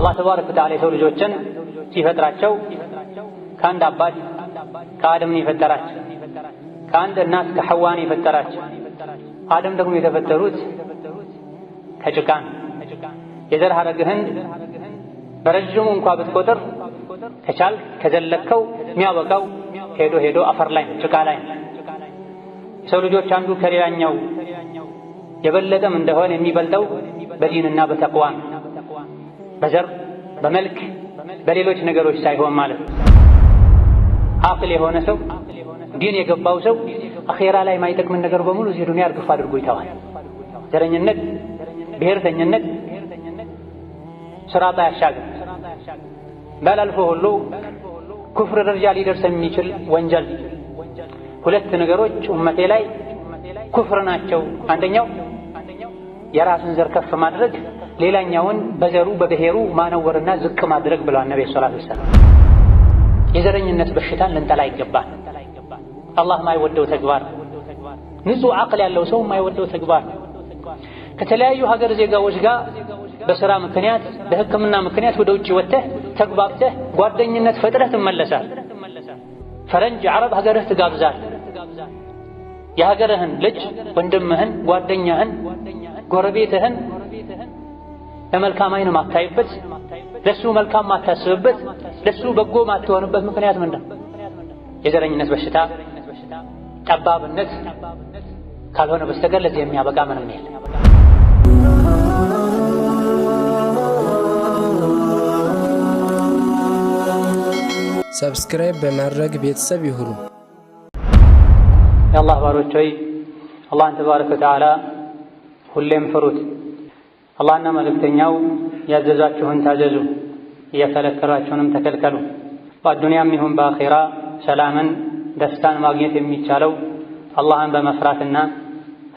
አላህ ተባረከ ወተዓላ የሰው ልጆችን ሲፈጥራቸው ከአንድ አባት ከአደም ነው የፈጠራቸው። ከአንድ እናት ከሐዋ ነው የፈጠራቸው። አደም ደግሞ የተፈጠሩት ከጭቃ ነው። የዘር ሐረግህን በረጅሙ እንኳ ብትቆጥር ከቻልክ ከዘለከው የሚያበቃው ሄዶ ሄዶ አፈር ላይ ጭቃ ላይ ነው። የሰው ልጆች አንዱ ከሌላኛው የበለጠም እንደሆነ የሚበልጠው በዲንና በተቅዋ ነው። በዘር በመልክ በሌሎች ነገሮች ሳይሆን ማለት ነው። አቅል የሆነ ሰው ዲን የገባው ሰው አኼራ ላይ የማይጠቅምን ነገር በሙሉ እዚህ ዱንያ እርግፍ አድርጎ ይተዋል። ዘረኝነት፣ ብሔርተኝነት ስራጣ ያሻገር ባላልፎ ሁሉ ኩፍር ደረጃ ሊደርስ የሚችል ወንጀል ሁለት ነገሮች ኡመቴ ላይ ኩፍር ናቸው። አንደኛው የራስን ዘር ከፍ ማድረግ፣ ሌላኛውን በዘሩ በብሔሩ ማነወርና ዝቅ ማድረግ ብለዋል ነብዩ ሰለላሁ ዐለይሂ ወሰለም። የዘረኝነት በሽታን ልንጠላ ይገባል። አላህ ማይወደው ተግባር፣ ንጹህ አቅል ያለው ሰው ማይወደው ተግባር። ከተለያዩ ሀገር ዜጋዎች ጋር በስራ ምክንያት በሕክምና ምክንያት ወደ ውጭ ወጥተህ ተግባብተህ ጓደኝነት ፈጥረህ ትመለሳል። ፈረንጅ ዓረብ ሀገርህ ትጋብዛል። የሀገርህን ልጅ ወንድምህን፣ ጓደኛህን፣ ጎረቤትህን ለመልካም አይን ማታይበት፣ ለሱ መልካም ማታስብበት፣ ለሱ በጎ ማትሆንበት ምክንያት ምንድን ነው? የዘረኝነት በሽታ ጠባብነት ካልሆነ በስተቀር ለዚህ የሚያበቃ ምንም የለም። ሰብስክራይብ በማድረግ ቤተሰብ ይሁኑ። የአላህ ባሮች ሆይ አላህን ተባረከ ወተዓላ ሁሌም ፍሩት። አላህና መልእክተኛው ያዘዛችሁን ታዘዙ፣ እየከለከሏችሁንም ተከልከሉ። በአዱንያም ይሁን በአኼራ ሰላምን ደስታን ማግኘት የሚቻለው አላህን በመፍራትና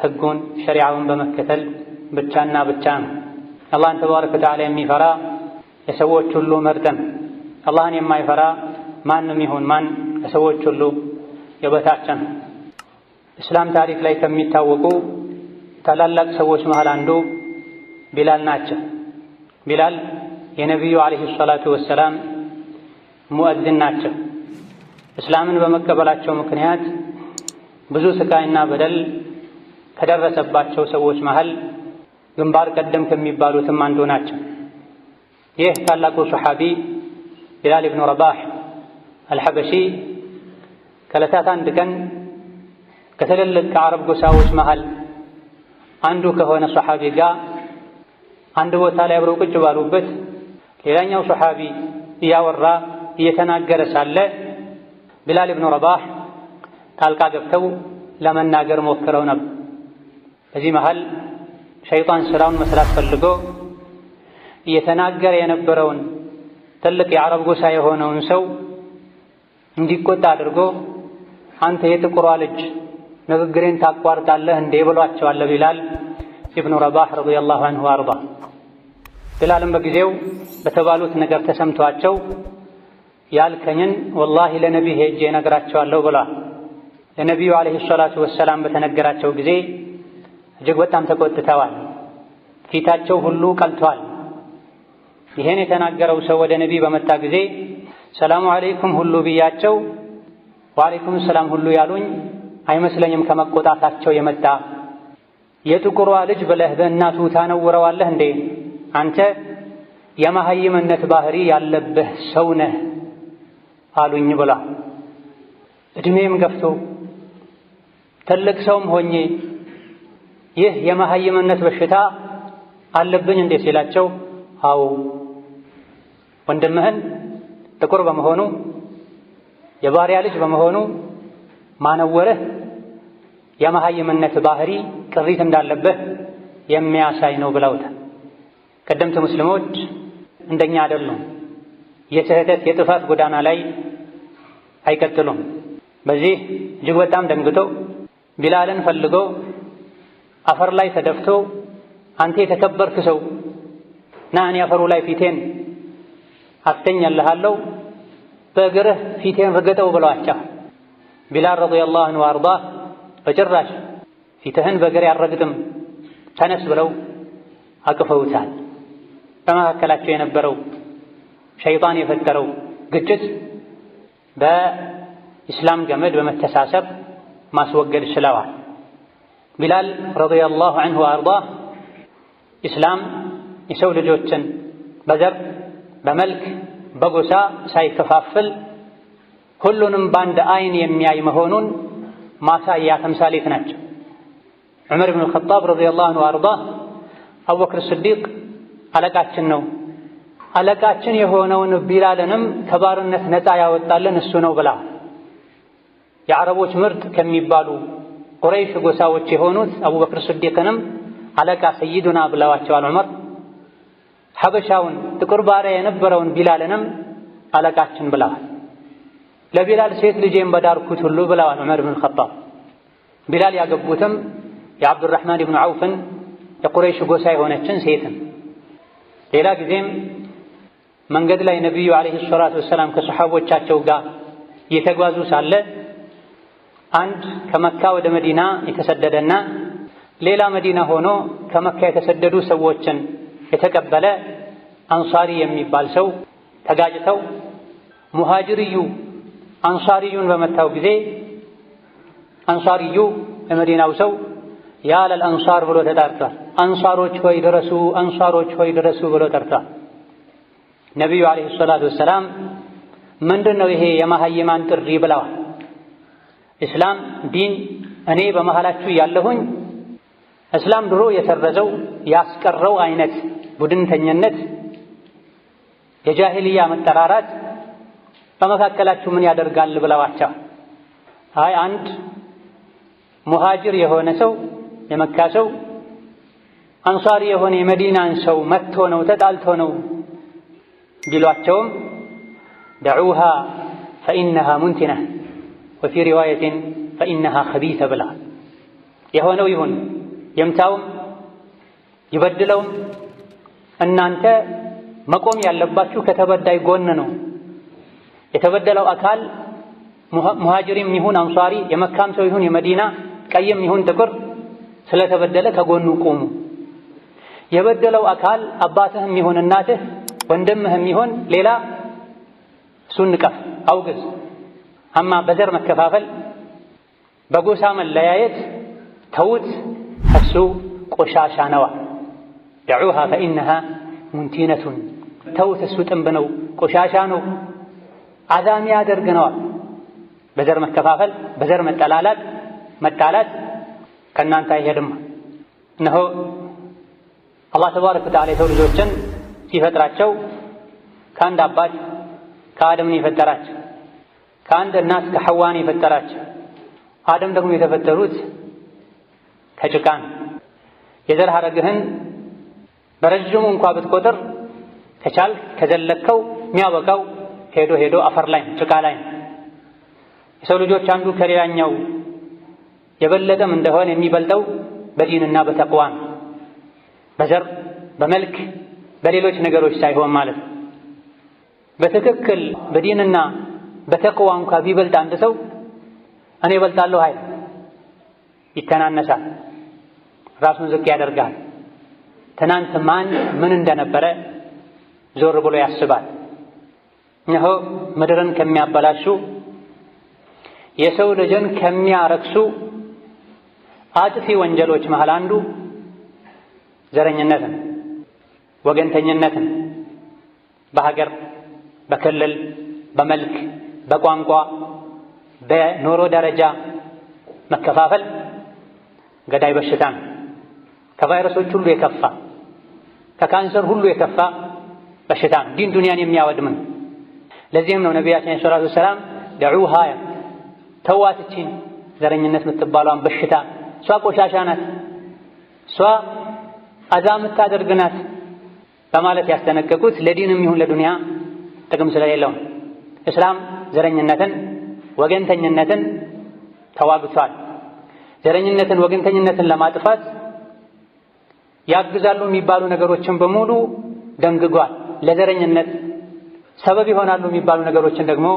ሕጉን ሸሪዓውን በመከተል ብቻና ብቻ ነው። አላህን ተባረከ ወተዓላ የሚፈራ የሰዎች ሁሉ ምርጥ ነው። አላህን የማይፈራ ማንም ይሁን ማን ከሰዎች ሁሉ የበታች ነው። እስላም ታሪክ ላይ ከሚታወቁ ታላላቅ ሰዎች መሃል አንዱ ቢላል ናቸው። ቢላል የነቢዩ ዓለይሂ ሰላቱ ወሰላም ሙእዚን ናቸው። እስላምን በመቀበላቸው ምክንያት ብዙ ስቃይና በደል ከደረሰባቸው ሰዎች መሃል ግንባር ቀደም ከሚባሉትም አንዱ ናቸው። ይህ ታላቁ ሰሓቢ ቢላል ኢብኑ ረባህ አልሐበሺ ከዕለታት አንድ ቀን ከትልልቅ ከአረብ ጎሳዎች መሃል አንዱ ከሆነ ሰሓቢ ጋር አንድ ቦታ ላይ አብረው ቁጭ ባሉበት ሌላኛው ሰሓቢ እያወራ እየተናገረ ሳለ ቢላል ኢብኑ ረባህ ጣልቃ ገብተው ለመናገር ሞክረው ነበር። በዚህ መሃል ሸይጣን ስራውን መስራት ፈልጎ እየተናገረ የነበረውን ትልቅ የአረብ ጎሳ የሆነውን ሰው እንዲቆጣ አድርጎ አንተ የጥቁሯ ልጅ ንግግሬን ታቋርጣለህ እንዴ ብሏቸዋል ቢላል ኢብኑ ረባህ ረዲየላሁ ዐንሁ አርዳ። ቢላልም በጊዜው በተባሉት ነገር ተሰምቷቸው ያልከኝን ወላሂ ለነቢይ ሄጄ እነግራቸዋለሁ ብሏል። ለነቢዩ ዓለይሂ ሰላቱ ወሰላም በተነገራቸው ጊዜ እጅግ በጣም ተቆጥተዋል። ፊታቸው ሁሉ ቀልቷል። ይሄን የተናገረው ሰው ወደ ነቢይ በመጣ ጊዜ ሰላሙ አለይኩም ሁሉ ብያቸው ወአለይኩም ሰላም ሁሉ ያሉኝ አይመስለኝም ከመቆጣታቸው የመጣ የጥቁሯ ልጅ ብለህ በእናቱ ታነውረዋለህ እንዴ? አንተ የመሃይምነት ባህሪ ያለብህ ሰው ነህ አሉኝ ብላ። እድሜም ገፍቶ ትልቅ ሰውም ሆኜ ይህ የመሃይምነት በሽታ አለብኝ እንዴ ሲላቸው፣ አዎ ወንድምህን ጥቁር በመሆኑ የባሪያ ልጅ በመሆኑ ማነወርህ የመሃይምነት ባህሪ ቅሪት እንዳለብህ የሚያሳይ ነው ብለውታል። ቀደምት ሙስሊሞች እንደኛ አይደሉም። የስህተት የጥፋት ጎዳና ላይ አይቀጥሉም። በዚህ እጅግ በጣም ደንግጦ ቢላልን ፈልጎ አፈር ላይ ተደፍቶ አንተ የተከበርክ ሰው ና እኔ አፈሩ ላይ ፊቴን አስተኛልሃለሁ በእግርህ ፊቴን ርገጠው ብለዋቸው ቢላል ረዲየላሁ ዐንሁ ወአርዳ በጭራሽ ፊትህን በእግሬ አልረግጥም ተነስ ብለው አቅፈውታል። በመካከላቸው የነበረው ሸይጣን የፈጠረው ግጭት በኢስላም ገመድ በመተሳሰብ ማስወገድ ችለዋል። ቢላል ረዲየላሁ ዐንሁ ወአርዳህ ኢስላም የሰው ልጆችን በዘር በመልክ በጎሳ ሳይከፋፍል ሁሉንም በአንድ አይን የሚያይ መሆኑን ማሳያ ተምሳሌት ናቸው። ዑመር ብን አልኸጣብ ረዲየላሁ ዐንሁ ወአርዳህ አቡበክር ስዲቅ አለቃችን ነው፣ አለቃችን የሆነውን ቢላልንም ከባርነት ነፃ ያወጣልን እሱ ነው ብላ የዓረቦች ምርጥ ከሚባሉ ቁረይሽ ጎሳዎች የሆኑት አቡበክር ስዲቅንም አለቃ ሰይዱና ብለዋቸዋል። ዑመር ሐበሻውን ጥቁር ባሪያ የነበረውን ቢላልንም አለቃችን ብለዋል። ለቢላል ሴት ልጄን በዳርኩት ሁሉ ብለዋል ዑመር ብን አልኸጣብ። ቢላል ያገቡትም የዓብዱራሕማን ብኑ ዐውፍን የቁረይሽ ጎሳ የሆነችን ሴትን። ሌላ ጊዜም መንገድ ላይ ነቢዩ ዓለይሂ ሰላቱ ወሰላም ከሰሓቦቻቸው ጋር እየተጓዙ ሳለ አንድ ከመካ ወደ መዲና የተሰደደና ሌላ መዲና ሆኖ ከመካ የተሰደዱ ሰዎችን የተቀበለ አንሳሪ የሚባል ሰው ተጋጭተው ሙሃጅርዩ አንሳሪዩን በመታው ጊዜ አንሳሪዩ የመዲናው ሰው ያለል አንሳር ብሎ ተጠርቷል። አንሳሮች ሆይ ድረሱ፣ አንሳሮች ሆይ ድረሱ ብሎ ጠርቷል። ነቢዩ ዓለይሂ ሰላቱ ወሰላም ምንድን ነው ይሄ የመሃይማን ጥሪ ብለዋል። እስላም ዲን እኔ በመሃላችሁ ያለሁኝ እስላም ድሮ የሰረዘው ያስቀረው አይነት ቡድንተኝነት፣ የጃሂልያ መጠራራት በመካከላችሁ ምን ያደርጋል ብለዋቸው፣ አይ አንድ ሙሃጅር የሆነ ሰው የመካ ሰው አንሳሪ የሆነ የመዲናን ሰው መጥቶ ነው ተጣልቶ ነው ቢሏቸውም ደዑሃ ፈኢነሃ ሙንቲና ወፊ ሪዋየትን ፈኢነሃ ኸቢተ ብላ የሆነው ይሁን የምታውም ይበድለውም እናንተ መቆም ያለባችሁ ከተበዳይ ጎን ነው። የተበደለው አካል ሙሃጅሪም ይሁን አንሷሪ የመካም ሰው ይሁን የመዲና ቀይም ይሁን ጥቁር ስለተበደለ ከጎኑ ቁሙ። የበደለው አካል አባትህም ይሁን እናትህ ወንድምህም ይሁን ሌላ እሱን ንቀፍ፣ አውግዝ። አማ በዘር መከፋፈል በጎሳ መለያየት ተውት፣ እሱ ቆሻሻ ነዋ። ደዑሃ ፈኢነሃ ሙንቲነቱን ተውት፣ እሱ ጥንብ ነው፣ ቆሻሻ ነው፣ አዛሚ ያደርግነዋል። በዘር መከፋፈል በዘር መጣላት ከእናንተ አይሄድም። እነሆ አላህ ተባረከ ወተዓላ የሰው ልጆችን ሲፈጥራቸው ከአንድ አባት ከአደምን የፈጠራቸው፣ ከአንድ እናት ከሐዋን የፈጠራቸው። አደም ደግሞ የተፈጠሩት ከጭቃ ነው። የዘር ሐረግህን በረጅሙ እንኳ ብትቆጥር ከቻልክ ከዘለከው የሚያበቃው ሄዶ ሄዶ አፈር ላይ ጭቃ ላይ ነው። የሰው ልጆች አንዱ ከሌላኛው የበለጠም እንደሆነ የሚበልጠው በዲንና በተቅዋ ነው። በዘር በመልክ በሌሎች ነገሮች ሳይሆን ማለት ነው። በትክክል በዲንና በተቅዋ እንኳ ቢበልጥ አንድ ሰው እኔ እበልጣለሁ አይል፣ ይተናነሳል፣ ራሱን ዝቅ ያደርጋል። ትናንት ማን ምን እንደነበረ ዞር ብሎ ያስባል። እነሆ ምድርን ከሚያበላሹ የሰው ልጅን ከሚያረክሱ አጥፊ ወንጀሎች መሃል አንዱ ዘረኝነትን፣ ወገንተኝነትን፣ በሀገር በክልል በመልክ በቋንቋ በኑሮ ደረጃ መከፋፈል ገዳይ በሽታ ነው። ከቫይረሶች ሁሉ የከፋ ከካንሰር ሁሉ የከፋ በሽታ ነው። ዲን ዱንያን የሚያወድም ነው። ለዚህም ነው ነቢያችን ሰለላሁ ዐለይሂ ወሰለም ደዑሃ ተዋትችን ዘረኝነት የምትባሏን በሽታ እሷ ቆሻሻ ናት፣ እሷ አዛ የምታደርግ ናት በማለት ያስጠነቀቁት ለዲንም ይሁን ለዱንያ ጥቅም ስለሌለው። እስላም ዘረኝነትን ወገንተኝነትን ተዋግቷል። ዘረኝነትን ወገንተኝነትን ለማጥፋት ያግዛሉ የሚባሉ ነገሮችን በሙሉ ደንግጓል። ለዘረኝነት ሰበብ ይሆናሉ የሚባሉ ነገሮችን ደግሞ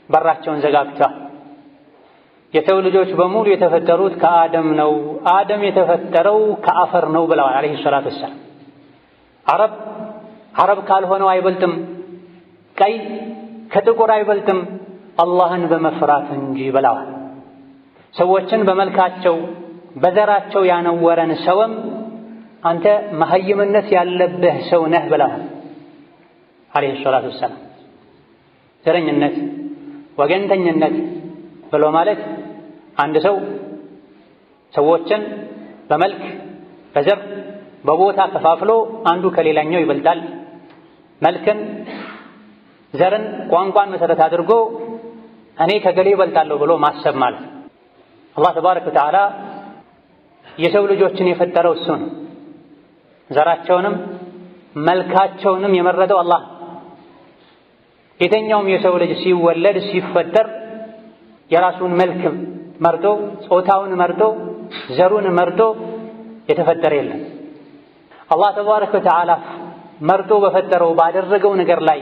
በራቸውን ዘጋግቷል። የሰው ልጆች በሙሉ የተፈጠሩት ከአደም ነው፣ አደም የተፈጠረው ከአፈር ነው ብለዋል አለይሂ ሰላቱ ወሰላም። አረብ ካልሆነው አይበልጥም ቀይ ከጥቁር አይበልጥም አላህን በመፍራት እንጂ ብለዋል። ሰዎችን በመልካቸው በዘራቸው ያነወረን ሰውም አንተ መሀይምነት ያለብህ ሰው ነህ ብለዋል አለይሂ ሰላቱ ወሰላም። ዘረኝነት፣ ወገንተኝነት ብሎ ማለት አንድ ሰው ሰዎችን በመልክ በዘር በቦታ ከፋፍሎ አንዱ ከሌላኛው ይበልጣል፣ መልክን ዘርን ቋንቋን መሰረት አድርጎ እኔ ከገሌ ይበልጣለሁ ብሎ ማሰብ ማለት። አላህ ተባረከ ወተዓላ የሰው ልጆችን የፈጠረው እሱ ነው። ዘራቸውንም መልካቸውንም የመረጠው አላህ። የተኛውም የሰው ልጅ ሲወለድ ሲፈጠር የራሱን መልክ መርጦ ጾታውን መርጦ ዘሩን መርጦ የተፈጠረ የለም። አላህ ተባረከ ወተዓላ መርጦ በፈጠረው ባደረገው ነገር ላይ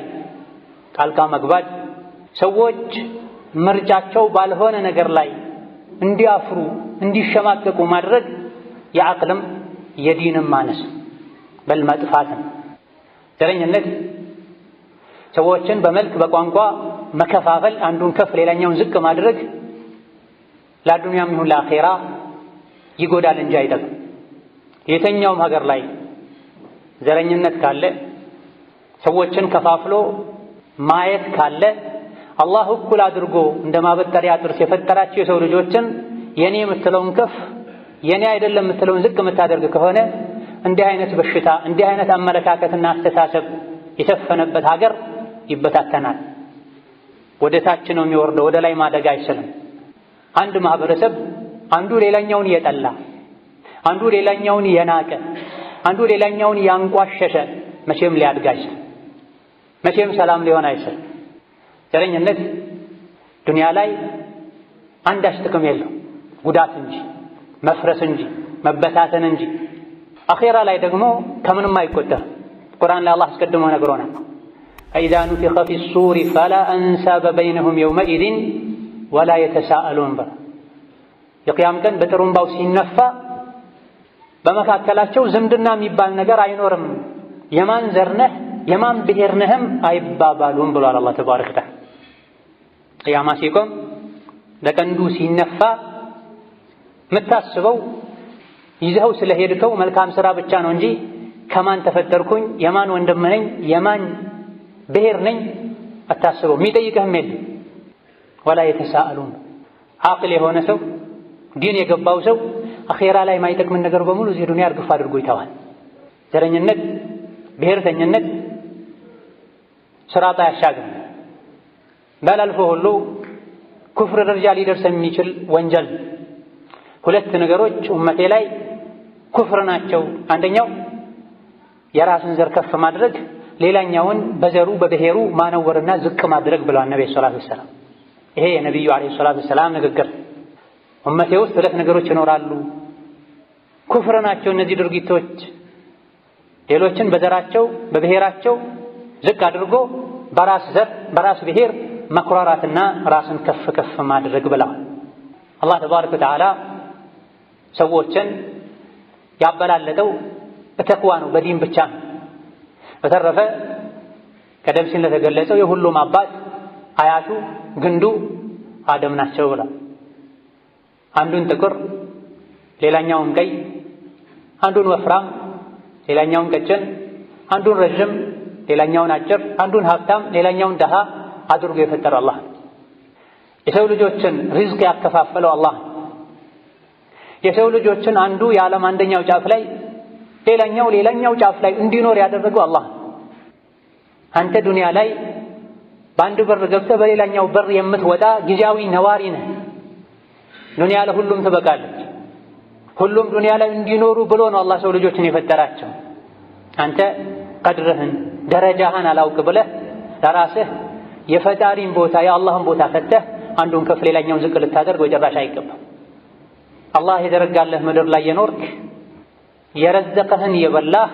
ጣልቃ መግባት፣ ሰዎች ምርጫቸው ባልሆነ ነገር ላይ እንዲያፍሩ እንዲሸማቀቁ ማድረግ የዓቅልም የዲንም ማነስ በል መጥፋትን። ዘረኝነት ሰዎችን በመልክ በቋንቋ መከፋፈል፣ አንዱን ከፍ ሌላኛውን ዝቅ ማድረግ ለዱንያም ይሁን ለአኼራ ይጎዳል እንጂ አይጠቅም። የተኛውም ሀገር ላይ ዘረኝነት ካለ ሰዎችን ከፋፍሎ ማየት ካለ አላህ እኩል አድርጎ እንደ ማበጠሪያ ጥርስ የፈጠራቸው የሰው ልጆችን የኔ የምትለውን ከፍ የኔ አይደለም የምትለውን ዝቅ የምታደርግ ከሆነ እንዲህ አይነት በሽታ እንዲህ አይነት አመለካከትና አስተሳሰብ የሰፈነበት ሀገር ይበታተናል። ወደ ታች ነው የሚወርደው፣ ወደ ላይ ማደግ አይችልም። አንድ ማህበረሰብ አንዱ ሌላኛውን እየጠላ፣ አንዱ ሌላኛውን እየናቀ፣ አንዱ ሌላኛውን ያንቋሸሸ መቼም ሊያድግ አይችልም። መቼም ሰላም ሊሆን አይችልም። ዘረኝነት ዱንያ ላይ አንዳች ጥቅም የለው፣ ጉዳት እንጂ መፍረስ እንጂ መበታተን እንጂ። አኼራ ላይ ደግሞ ከምንም አይቆጠርም። ቁርአን ላይ አላህ አስቀድሞ ነግሮናል። ፈኢዛ ኑፊኸ ፊሱሪ ፈላ አንሳበ በይነሁም የውመኢዝን ወላ የተሳአሉን። የቅያም ቀን በጥሩምባው ሲነፋ በመካከላቸው ዝምድና የሚባል ነገር አይኖርም፣ የማን ዘር ነህ የማን ብሔር ነህም አይባባሉም ብሏል አላህ ተባረከ ወተዓላ። ቅያማ ሲቆም ለቀንዱ ሲነፋ የምታስበው ይዘኸው ስለሄድከው መልካም ሥራ ብቻ ነው እንጂ ከማን ተፈጠርኩኝ የማን ወንድም ነኝ የማን ብሔር ነኝ አታስበው። የሚጠይቅህም የለም። ወላ የተሳአሉን። ዓቅል የሆነ ሰው ዲን የገባው ሰው አኼራ ላይ የማይጠቅምን ነገር በሙሉ እዚህ ዱንያ እርግፍ አድርጎ ይተዋል። ዘረኝነት፣ ብሔርተኝነት ስራጣ ያሻግም ባላልፎ ሁሉ ኩፍር ደረጃ ሊደርስ የሚችል ወንጀል። ሁለት ነገሮች ኡመቴ ላይ ኩፍር ናቸው። አንደኛው የራስን ዘር ከፍ ማድረግ፣ ሌላኛውን በዘሩ በብሔሩ ማነወርና ዝቅ ማድረግ ብለዋል ነብዩ ሰለላሁ ዐለይሂ ወሰለም። ይሄ የነብዩ ዐለይሂ ሰላቱ ወሰላም ንግግር። ኡመቴ ውስጥ ሁለት ነገሮች ይኖራሉ፣ ኩፍር ናቸው እነዚህ ድርጊቶች። ሌሎችን በዘራቸው በብሔራቸው ዝቅ አድርጎ በራስ ዘር በራስ ብሔር መኩራራትና ራስን ከፍ ከፍ ማድረግ ብለዋል። አላህ ተባረከ ወተዓላ ሰዎችን ያበላለጠው በተቅዋ ነው፣ በዲን ብቻ ነው። በተረፈ ቀደም ሲል እንደተገለጸው የሁሉም አባት አያቱ ግንዱ አደም ናቸው ብለዋል። አንዱን ጥቁር ሌላኛውን ቀይ፣ አንዱን ወፍራም ሌላኛውን ቀጭን፣ አንዱን ረዥም ሌላኛውን አጭር፣ አንዱን ሀብታም ሌላኛውን ደሃ አድርጎ የፈጠረው አላህ። የሰው ልጆችን ሪዝቅ ያከፋፈለው አላህ። የሰው ልጆችን አንዱ የዓለም አንደኛው ጫፍ ላይ ሌላኛው ጫፍ ላይ እንዲኖር ያደረገው አላህ። አንተ ዱንያ ላይ በአንድ በር ገብተህ በሌላኛው በር የምትወጣ ጊዜያዊ ነዋሪ ነህ። ዱንያ ለሁሉም ትበቃለች። ሁሉም ዱንያ ላይ እንዲኖሩ ብሎ ነው አላህ ሰው ልጆችን የፈጠራቸው። አንተ ቀድርህን ደረጃህን አላውቅ ብለህ ለራስህ የፈጣሪን ቦታ የአላህን ቦታ ከተህ አንዱን ከፍ ሌላኛውን ዝቅ ልታደርግ በጭራሽ አይገባም። አላህ የዘረጋለህ ምድር ላይ የኖርክ የረዘቀህን የበላህ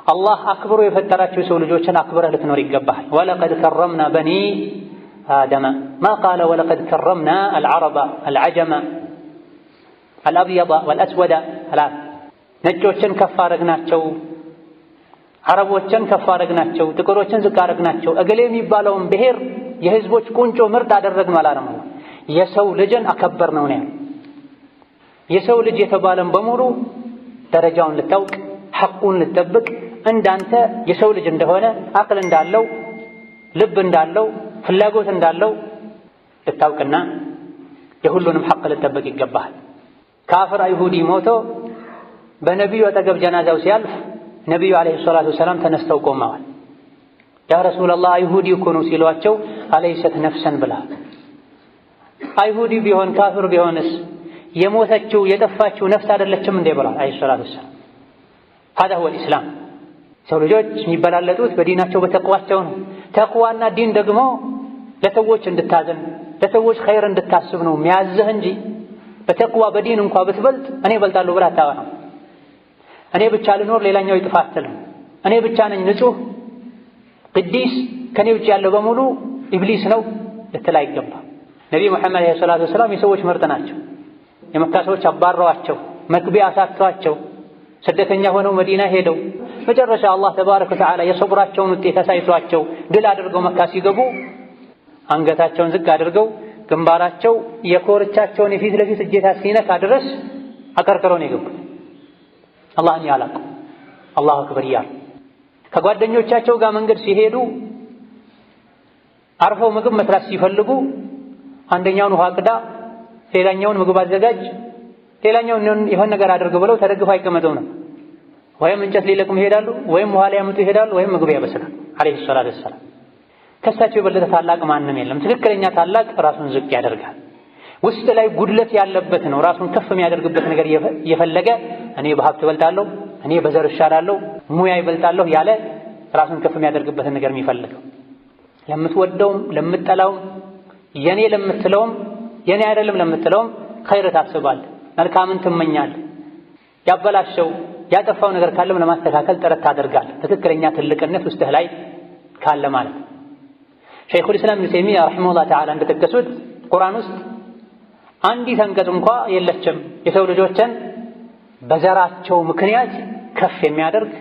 አላህ አክብሮ የፈጠራቸው የሰው ልጆችን አክብረህ ልትኖር ይገባሃል። ወለቀድ ከረምና በኒ አደመ ማ ቃለ ወለቀድ ከረምና አልዓረበ አልዐጀመ አልአብየደ ወልአስወደ ነጮችን ከፍ አደረግናቸው፣ አረቦችን ከፍ አደረግናቸው፣ ጥቁሮችን ዝቅ አደረግናቸው፣ እገሌ የሚባለውን ብሔር የህዝቦች ቁንጮ ምርጥ አደረግን ማለት ነው። የሰው ልጅን አከበር ነው ያለው። የሰው ልጅ የተባለን በሙሉ ደረጃውን ልታውቅ፣ ሐቁን ልትጠብቅ፣ እንዳንተ የሰው ልጅ እንደሆነ አቅል እንዳለው፣ ልብ እንዳለው፣ ፍላጎት እንዳለው ልታውቅና የሁሉንም ሐቅ ልትጠብቅ ይገባሃል። ካፍር አይሁዲ ሞቶ በነቢዩ አጠገብ ጀናዛው ሲያልፍ ነቢዩ ዓለይሂ ሰላቱ ወሰላም ተነስተው ቆመዋል። ያ ረሱላላህ አይሁዲ እኮ ነው ሲሏቸው አለይሰት ነፍሰን ብላ አይሁዲ ቢሆን ካፍር ቢሆንስ የሞተችው የጠፋችው ነፍስ አይደለችም እንዴ ብላ ዓለይሂ ሰላቱ ወሰላም። هذا هو الإسلام። ሰው ልጆች የሚበላለጡት በዲናቸው በተቅዋቸው ነው። ተቅዋና ዲን ደግሞ ለሰዎች እንድታዘን ለሰዎች ኸይር እንድታስብ ነው የሚያዝህ እንጂ በተቅዋ በዲን እንኳን ብትበልጥ እኔ እበልጣለሁ ብለህ አታወራም። እኔ ብቻ ልኖር ሌላኛው ይጥፋ አትልም። እኔ ብቻ ነኝ ንጹህ ቅዱስ ከኔ ውጭ ያለው በሙሉ ኢብሊስ ነው ልትል አይገባም። ነቢዩ መሐመድ ዓለይሂ ሰላቱ ወሰላም የሰዎች ምርጥ ናቸው። የመካ ሰዎች አባረዋቸው፣ መግቢያ አሳጥቷቸው ስደተኛ ሆነው መዲና ሄደው መጨረሻ አላህ ተባረከ ወተዓላ የሰብራቸውን ውጤት አሳይቷቸው ድል አድርገው መካ ሲገቡ አንገታቸውን ዝቅ አድርገው ግንባራቸው የኮርቻቸውን የፊት ለፊት እጀታ ሲነካ ድረስ አቀርቅረው ነው የገቡት። አላህን ያላቁ አላሁ አክበር እያሉ ከጓደኞቻቸው ጋር መንገድ ሲሄዱ አርፈው ምግብ መስራት ሲፈልጉ አንደኛውን ውሃ ቅዳ፣ ሌላኛውን ምግብ አዘጋጅ፣ ሌላኛውን የሆነ ነገር አድርግ ብለው ተደግፈው አይቀመጡም ነው። ወይም እንጨት ሊለቅሙ ይሄዳሉ፣ ወይም ውሃ ሊያመጡ ይሄዳሉ፣ ወይም ምግብ ያበስላሉ። ዓለይሂ ሰላቱ ወሰላም ከሳቸው የበለጠ ታላቅ ማንም የለም። ትክክለኛ ታላቅ ራሱን ዝቅ ያደርጋል። ውስጥ ላይ ጉድለት ያለበት ነው ራሱን ከፍ የሚያደርግበት ነገር እየፈለገ እኔ በሀብት እበልጣለሁ፣ እኔ በዘር እሻላለሁ፣ ሙያ ይበልጣለሁ ያለ ራሱን ከፍ የሚያደርግበትን ነገር የሚፈልገው። ለምትወደውም ለምትጠላውም የኔ ለምትለውም የኔ አይደለም ለምትለውም ኸይር ታስባለህ፣ መልካምን ትመኛለህ። ያበላሸው ያጠፋው ነገር ካለም ለማስተካከል ጥረት ታደርጋለህ። ትክክለኛ ትልቅነት ውስጥህ ላይ ካለ ማለት ነው። ሸይኹል ኢስላም ኢብኑ ተይሚያ ረሒመሁላህ ተዓላ እንደጠቀሱት ቁርአን ውስጥ አንዲት አንቀጽ እንኳ የለችም የሰው ልጆችን በዘራቸው ምክንያት ከፍ የሚያደርግ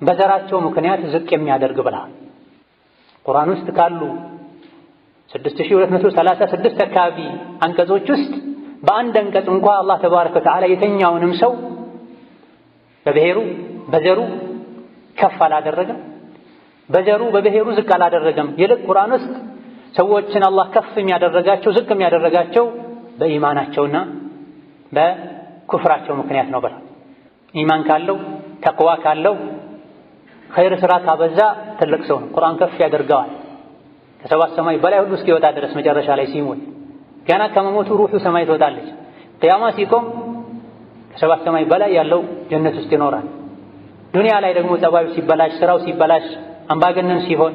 በዘራቸው ምክንያት ዝቅ የሚያደርግ ብለዋል። ቁርአን ውስጥ ካሉ 6236 አካባቢ አንቀጾች ውስጥ በአንድ አንቀጽ እንኳ አላህ ተባረከ ወተዓላ የተኛውንም ሰው በብሔሩ በዘሩ ከፍ አላደረገም፣ በዘሩ በብሔሩ ዝቅ አላደረገም። ይልቅ ቁርአን ውስጥ ሰዎችን አላህ ከፍ የሚያደረጋቸው ዝቅ የሚያደረጋቸው በኢማናቸውና በኩፍራቸው ምክንያት ነው ብላ ኢማን ካለው ተቅዋ ካለው ኸይር ስራ ካበዛ ትልቅ ሰው ነው። ቁርአን ከፍ ያደርገዋል ከሰባት ሰማይ በላይ ሁሉ እስኪወጣ ድረስ። መጨረሻ ላይ ሲሞት ገና ከመሞቱ ሩሑ ሰማይ ትወጣለች። ቂያማ ሲቆም ከሰባት ሰማይ በላይ ያለው ጀነት ውስጥ ይኖራል። ዱንያ ላይ ደግሞ ጸባዩ ሲበላሽ፣ ስራው ሲበላሽ፣ አምባገነን ሲሆን፣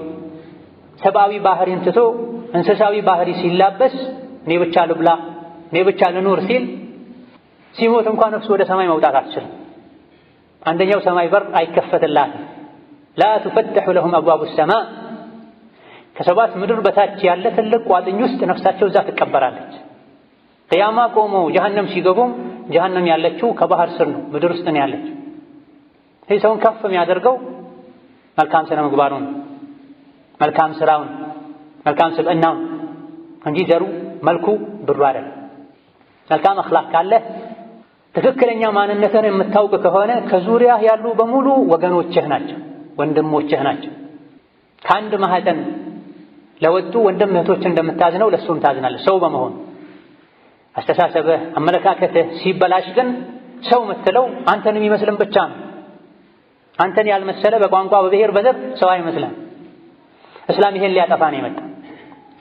ሰብአዊ ባህሪን ትቶ እንስሳዊ ባህሪ ሲላበስ እኔ ብቻ ልብላ እኔ ብቻ ልኑር ሲል ሲሞት እንኳን ነፍሱ ወደ ሰማይ መውጣት አትችልም። አንደኛው ሰማይ በር አይከፈትላትም። ላ ቱፈተሑ ለሁም አብዋቡ ሰማእ ከሰባት ምድር በታች ያለ ትልቅ ቋጥኝ ውስጥ ነፍሳቸው እዛ ትቀበራለች። ቂያማ ቆመው ጀሀነም ሲገቡም ጀሀነም ያለችው ከባህር ስር ነው፣ ምድር ውስጥ ነው ያለችው። ይህ ሰውን ከፍ የሚያደርገው መልካም ስነ ምግባሩን፣ መልካም ስራውን፣ መልካም ስብዕናውን እንጂ ዘሩ መልኩ ብሩ አይደለም። መልካም አኽላቅ ካለህ ትክክለኛ ማንነትን የምታውቅ ከሆነ ከዙሪያህ ያሉ በሙሉ ወገኖችህ ናቸው፣ ወንድሞችህ ናቸው። ከአንድ ማህፀን ለወጡ ወንድም እህቶች እንደምታዝነው ለሱም ታዝናለህ ሰው በመሆኑ። አስተሳሰብህ አመለካከትህ ሲበላሽ ግን ሰው የምትለው አንተን የሚመስልን ብቻ ነው። አንተን ያልመሰለ በቋንቋ በብሔር በዘር ሰው አይመስልም። እስላም ይሄን ሊያጠፋ ነው የመጣው፣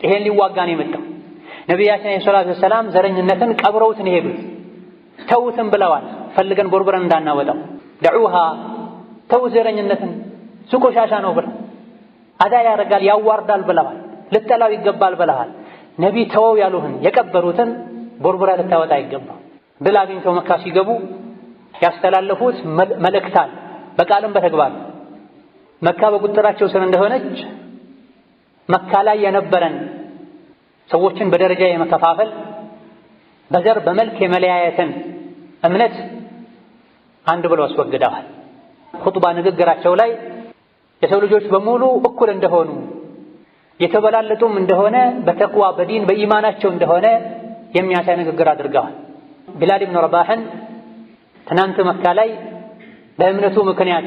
ይሄን ሊዋጋ ነው የመጣው። ነቢያችን ዓለይሂ ሰላቱ ወሰላም ዘረኝነትን ቀብረውት ነው የሄዱት። ተውትም ብለዋል፣ ፈልገን ቦርብረን እንዳናወጣው። ደዑሃ ተውት ዘረኝነትን፣ እሱ ቆሻሻ ነው ብለው አዳ ያደርጋል ያዋርዳል ብለዋል። ልጠላው ይገባል ብለዋል። ነቢ ተወው ያሉህን የቀበሩትን ቦርቡራ ልታወጣ አይገባም። ድል አግኝተው መካ ሲገቡ ያስተላለፉት መልእክታል በቃልም በተግባር መካ በቁጥራቸው ስር እንደሆነች መካ ላይ የነበረን ሰዎችን በደረጃ የመከፋፈል በዘር በመልክ የመለያየትን እምነት አንድ ብለው አስወግደዋል። ኹጥባ ንግግራቸው ላይ የሰው ልጆች በሙሉ እኩል እንደሆኑ የተበላለጡም እንደሆነ በተቅዋ በዲን በኢማናቸው እንደሆነ የሚያሳይ ንግግር አድርገዋል። ቢላል ኢብኑ ረባህን ትናንት መካ ላይ በእምነቱ ምክንያት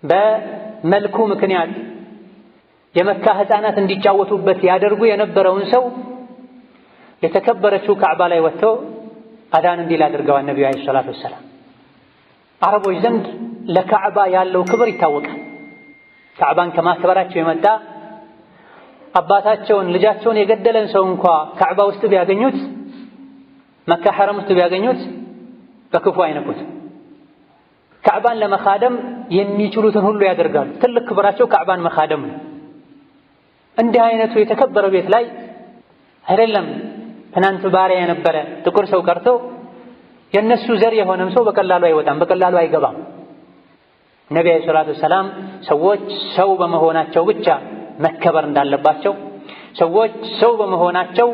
በመልኩ ምክንያት የመካ ሕፃናት እንዲጫወቱበት ያደርጉ የነበረውን ሰው የተከበረችው ካዕባ ላይ ወጥቶ አዳን እንዲል አድርገዋል ነቢዩ ዓለይሂ ሰላቱ ወሰላም። አረቦች ዘንድ ለካዕባ ያለው ክብር ይታወቃል። ካዕባን ከማክበራቸው የመጣ አባታቸውን ልጃቸውን የገደለን ሰው እንኳ ካዕባ ውስጥ ቢያገኙት መካ ሐረም ውስጥ ቢያገኙት በክፉ አይነኩት። ካዕባን ለመኻደም የሚችሉትን ሁሉ ያደርጋሉ። ትልቅ ክብራቸው ካዕባን መኻደም ነው። እንዲህ አይነቱ የተከበረ ቤት ላይ አይደለም ትናንት ባሪያ የነበረ ጥቁር ሰው ቀርቶ የነሱ ዘር የሆነም ሰው በቀላሉ አይወጣም፣ በቀላሉ አይገባም። ነቢ ዓለይሂ ሰላቱ ወሰላም ሰዎች ሰው በመሆናቸው ብቻ መከበር እንዳለባቸው፣ ሰዎች ሰው በመሆናቸው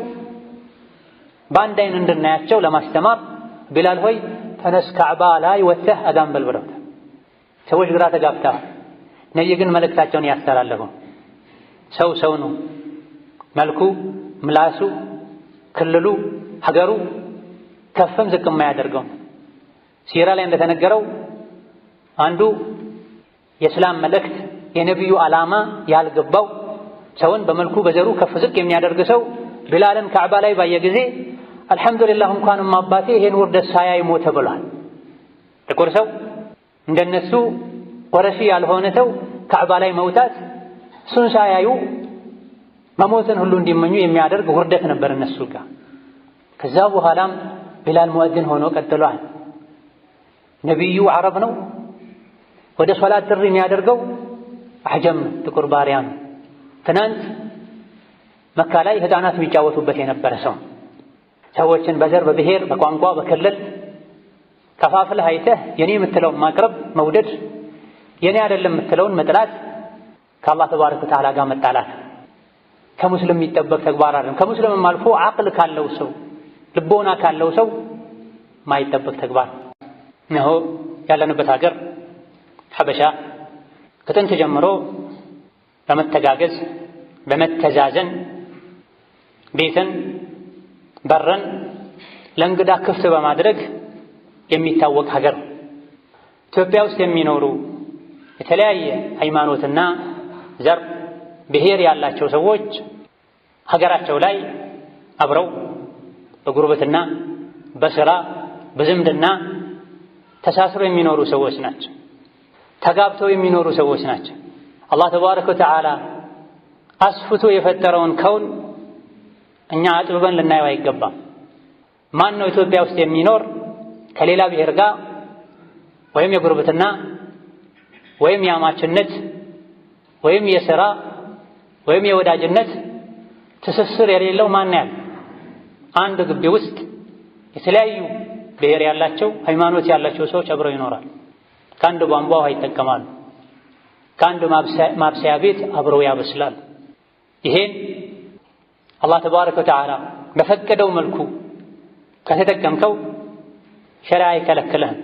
በአንድ አይን እንድናያቸው ለማስተማር ቢላል ሆይ ተነስ ካዕባ ላይ ወጥተህ አዳን በል ብለውታል። ሰዎች ግራ ተጋብተዋል። ነቢይ ግን መልእክታቸውን ያስተላለፉ ሰው ሰው ነው። መልኩ፣ ምላሱ፣ ክልሉ፣ ሀገሩ ከፍም ዝቅ የማያደርገው። ሲራ ላይ እንደተነገረው አንዱ የእስላም መልእክት የነቢዩ ዓላማ ያልገባው ሰውን በመልኩ በዘሩ ከፍ ዝቅ የሚያደርግ ሰው ቢላልን ካዕባ ላይ ባየ ጊዜ አልሐምዱሊላህ እንኳንም አባቴ ይሄን ውርደት ሳያይ ሞተ ብሏል። ጥቁር ሰው እንደነሱ ወረሺ ያልሆነ ሰው ካዕባ ላይ መውጣት እሱን ሳያዩ መሞትን ሁሉ እንዲመኙ የሚያደርግ ውርደት ነበር እነሱ ጋር። ከዛ በኋላም ቢላል ሙእዚን ሆኖ ቀጥሏል። ነቢዩ ዓረብ ነው፣ ወደ ሶላት ጥሪ የሚያደርገው አሕጀም ነው፣ ጥቁር ባሪያ ነው። ትናንት መካ ላይ ሕፃናት የሚጫወቱበት የነበረ ሰው ሰዎችን በዘር በብሔር በቋንቋ በክልል ከፋፍለህ አይተህ የኔ የምትለውን ማቅረብ መውደድ፣ የኔ አይደለም የምትለውን መጥላት ከአላህ ተባረከ ወተዓላ ጋር መጣላት ከሙስሊም የሚጠበቅ ተግባር አይደለም። ከሙስሊምም አልፎ አቅል ካለው ሰው ልቦና ካለው ሰው ማይጠበቅ ተግባር ነው። ያለንበት ሀገር ሐበሻ ከጥንት ጀምሮ በመተጋገዝ በመተዛዘን ቤትን በረን ለእንግዳ ክፍት በማድረግ የሚታወቅ ሀገር። ኢትዮጵያ ውስጥ የሚኖሩ የተለያየ ሃይማኖትና ዘር ብሔር ያላቸው ሰዎች ሀገራቸው ላይ አብረው በጉርብትና በስራ በዝምድና ተሳስረው የሚኖሩ ሰዎች ናቸው። ተጋብተው የሚኖሩ ሰዎች ናቸው። አላህ ተባረከ ወተዓላ አስፍቶ የፈጠረውን ከውን እኛ አጥብበን ልናየው አይገባም። ማን ነው ኢትዮጵያ ውስጥ የሚኖር ከሌላ ብሔር ጋር ወይም የጉርብትና ወይም የአማችነት ወይም የሥራ ወይም የወዳጅነት ትስስር የሌለው ማን ያለ? አንድ ግቢ ውስጥ የተለያዩ ብሔር ያላቸው ሃይማኖት ያላቸው ሰዎች አብረው ይኖራል። ከአንድ ቧንቧ ውሃ ይጠቀማሉ። ከአንድ ማብሰያ ቤት አብረው ያበስላሉ። ይሄን አላህ ተባረከ ወተዓላ በፈቀደው መልኩ ከተጠቀምከው ሸሪዓ አይከለክልህም።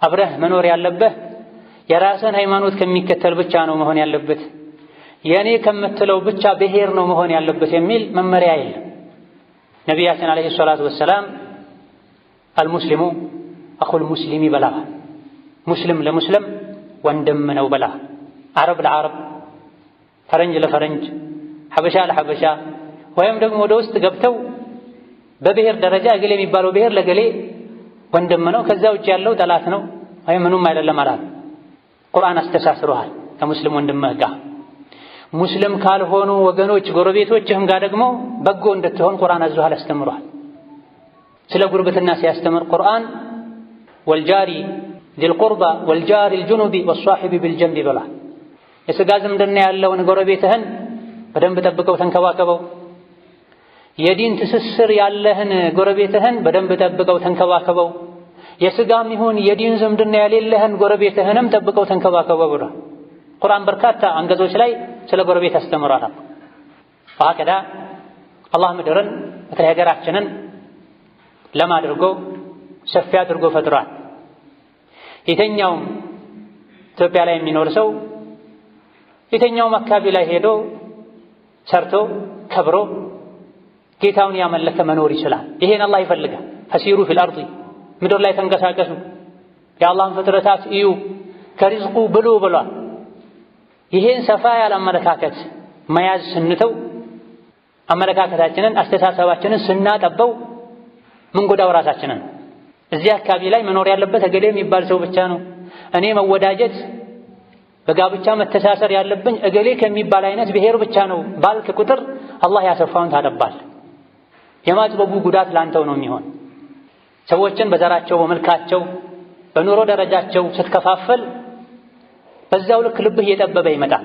አብረህ መኖር ያለብህ የራስን ሃይማኖት ከሚከተል ብቻ ነው መሆን ያለበት፣ የኔ ከምትለው ብቻ ብሔር ነው መሆን ያለበት የሚል መመሪያ የለም። ነቢያችን ዓለይሂ ሰላቱ ወሰላም አልሙስሊሙ አኹል ሙስሊሚ በላህ፣ ሙስሊም ለሙስሊም ወንድም ነው በላህ። አረብ ለአረብ፣ ፈረንጅ ለፈረንጅ፣ ሐበሻ ለሐበሻ ወይም ደግሞ ወደ ውስጥ ገብተው በብሔር ደረጃ እገሌ የሚባለው ብሔር ለገሌ ወንድም ነው፣ ከዛ ውጭ ያለው ጠላት ነው ወይም ምኑም አይደለም አላት። ቁርአን አስተሳስሮሃል ከሙስሊም ወንድምህ ጋር። ሙስሊም ካልሆኑ ወገኖች ጎረቤቶችህም ጋር ደግሞ በጎ እንድትሆን ቁርአን አዞሃል፣ አስተምሯል። ስለ ጉርብትና ሲያስተምር ቁርአን ወልጃሪ ዚል ቁርባ ወልጃሪ ልጁኑቢ ወሷሒቢ ቢልጀንቢ ብሏል። የሥጋ ዝምድና ያለውን ጎረቤትህን በደንብ ጠብቀው ተንከባከበው። የዲን ትስስር ያለህን ጎረቤትህን በደንብ ጠብቀው ተንከባከበው። የሥጋም ይሁን የዲን ዝምድና የሌለህን ጎረቤትህንም ጠብቀው ተንከባከበው ብሏል። ቁርአን በርካታ አንቀጾች ላይ ስለ ጎረቤት አስተምሯል። ወሀከዛ አላህ ምድርን በተለይ ሀገራችንን ለም አድርጎ ሰፊ አድርጎ ፈጥሯል። የተኛውም ኢትዮጵያ ላይ የሚኖር ሰው የተኛውም አካባቢ ላይ ሄዶ ሰርቶ ከብሮ ጌታውን ያመለከ መኖር ይችላል። ይሄን አላህ ይፈልጋል። ፈሲሩ ፊል አርዲ ምድር ላይ ተንቀሳቀሱ፣ የአላህን ፍጥረታት እዩ፣ ከሪዝቁ ብሉ ብሏል። ይሄን ሰፋ ያለ አመለካከት መያዝ ስንተው አመለካከታችንን አስተሳሰባችንን ስናጠበው ምንጎዳው ራሳችንን። እዚህ አካባቢ ላይ መኖር ያለበት እገሌ የሚባል ሰው ብቻ ነው፣ እኔ መወዳጀት በጋብቻ መተሳሰር ያለብኝ እገሌ ከሚባል አይነት ብሔር ብቻ ነው ባልክ ቁጥር አላህ ያሰፋውን ታጠባል። የማጥበቡ ጉዳት ላንተው ነው የሚሆን። ሰዎችን በዘራቸው በመልካቸው በኑሮ ደረጃቸው ስትከፋፈል በዛው ልክ ልብህ እየጠበበ ይመጣል።